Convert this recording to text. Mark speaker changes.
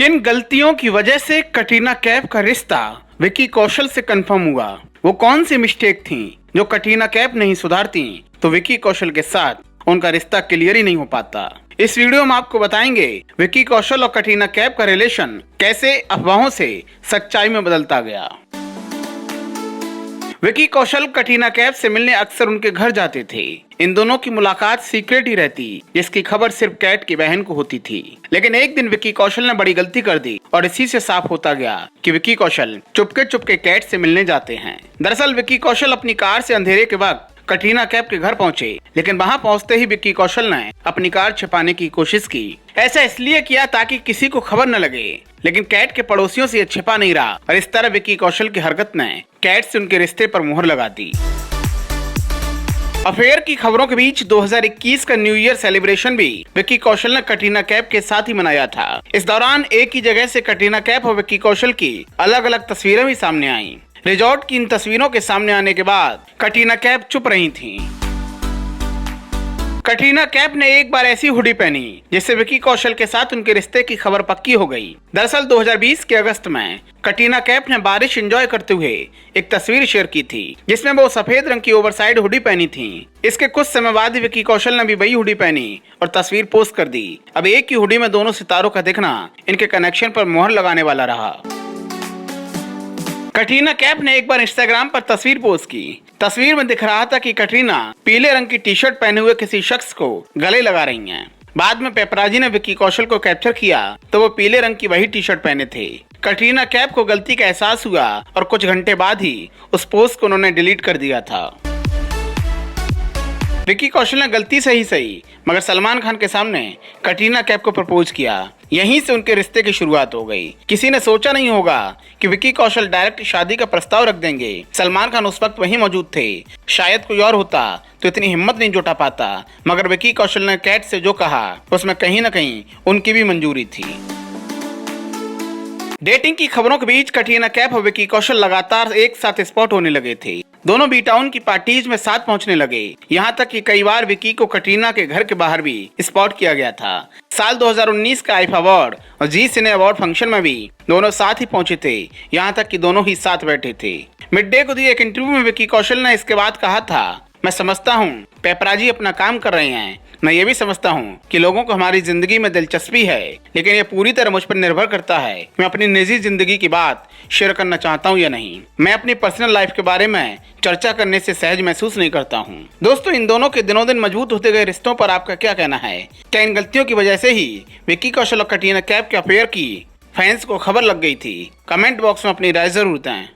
Speaker 1: किन गलतियों की वजह से कटरीना कैफ का रिश्ता विक्की कौशल से कंफर्म हुआ? वो कौन सी मिस्टेक थी जो कटरीना कैफ नहीं सुधारती तो विक्की कौशल के साथ उनका रिश्ता क्लियर ही नहीं हो पाता। इस वीडियो में आपको बताएंगे विक्की कौशल और कटरीना कैफ का रिलेशन कैसे अफवाहों से सच्चाई में बदलता गया। विक्की कौशल कटरीना कैफ से मिलने अक्सर उनके घर जाते थे। इन दोनों की मुलाकात सीक्रेट ही रहती, जिसकी खबर सिर्फ कैट की बहन को होती थी। लेकिन एक दिन विक्की कौशल ने बड़ी गलती कर दी और इसी से साफ होता गया कि विक्की कौशल चुपके चुपके कैट से मिलने जाते हैं। दरअसल विक्की कौशल अपनी कार से अंधेरे के वक्त कटरीना कैफ के घर पहुंचे, लेकिन वहां पहुंचते ही विक्की कौशल ने अपनी कार छिपाने की कोशिश की। ऐसा इसलिए किया ताकि किसी को खबर न लगे, लेकिन कैट के पड़ोसियों से यह छिपा नहीं रहा और इस तरह विक्की कौशल की हरकत ने कैट से उनके रिश्ते पर मुहर लगा दी। अफेयर की खबरों के बीच 2021 का न्यू ईयर सेलिब्रेशन भी विक्की कौशल ने कटरीना कैफ के साथ ही मनाया था। इस दौरान एक ही जगह से कटरीना कैफ और विक्की कौशल की अलग अलग तस्वीरें भी सामने आईं। रिजॉर्ट की इन तस्वीरों के सामने आने के बाद कटरीना कैफ चुप रही थीं। कटरीना कैफ ने एक बार ऐसी हुडी पहनी जिससे विक्की कौशल के साथ उनके रिश्ते की खबर पक्की हो गई। दरअसल 2020 के अगस्त में कटरीना कैफ ने बारिश एंजॉय करते हुए एक तस्वीर शेयर की थी, जिसमें वो सफेद रंग की ओवरसाइज हुडी पहनी थी। इसके कुछ समय बाद विक्की कौशल ने भी वही हुडी पहनी और तस्वीर पोस्ट कर दी। अब एक ही हुडी में दोनों सितारों का दिखना इनके कनेक्शन पर मुहर लगाने वाला रहा। कटरीना कैफ ने एक बार इंस्टाग्राम पर तस्वीर पोस्ट की। तस्वीर में दिख रहा था कि कटरीना पीले रंग की टी शर्ट पहने हुए किसी शख्स को गले लगा रही हैं। बाद में पेपराजी ने विक्की कौशल को कैप्चर किया तो वो पीले रंग की वही टी शर्ट पहने थे। कटरीना कैफ को गलती का एहसास हुआ और कुछ घंटे बाद ही उस पोस्ट को उन्होंने डिलीट कर दिया था। विक्की कौशल ने गलती से ही सही मगर सलमान खान के सामने कटरीना कैफ को प्रपोज किया। यहीं से उनके रिश्ते की शुरुआत हो गई। किसी ने सोचा नहीं होगा कि विक्की कौशल डायरेक्ट शादी का प्रस्ताव रख देंगे। सलमान खान उस वक्त वहीं मौजूद थे। शायद कोई और होता तो इतनी हिम्मत नहीं जुटा पाता, मगर विक्की कौशल ने कैट से जो कहा उसमें कहीं न कहीं उनकी भी मंजूरी थी। डेटिंग की खबरों के बीच कटरीना कैफ और विक्की कौशल लगातार एक साथ स्पॉट होने लगे थे। दोनों बी टाउन की पार्टीज में साथ पहुंचने लगे। यहाँ तक कि कई बार विक्की को कटरीना के घर के बाहर भी स्पॉट किया गया था। साल 2019 का आईफा अवार्ड और जी सिने अवार्ड फंक्शन में भी दोनों साथ ही पहुंचे थे। यहाँ तक कि दोनों ही साथ बैठे थे। मिड डे को दिए एक इंटरव्यू में विक्की कौशल ने इसके बाद कहा था, मैं समझता हूँ पेपराजी अपना काम कर रहे हैं। मैं ये भी समझता हूँ कि लोगों को हमारी जिंदगी में दिलचस्पी है, लेकिन ये पूरी तरह मुझ पर निर्भर करता है मैं अपनी निजी जिंदगी की बात शेयर करना चाहता हूँ या नहीं। मैं अपनी पर्सनल लाइफ के बारे में चर्चा करने से सहज महसूस नहीं करता हूँ। दोस्तों, इन दोनों के दिनों दिन मजबूत होते गए रिश्तों पर आपका क्या कहना है? क्या इन गलतियों की वजह से ही विक्की कौशल और कटरीना कैफ के अफेयर की फैंस को खबर लग गई थी? कमेंट बॉक्स में अपनी राय जरूर दें।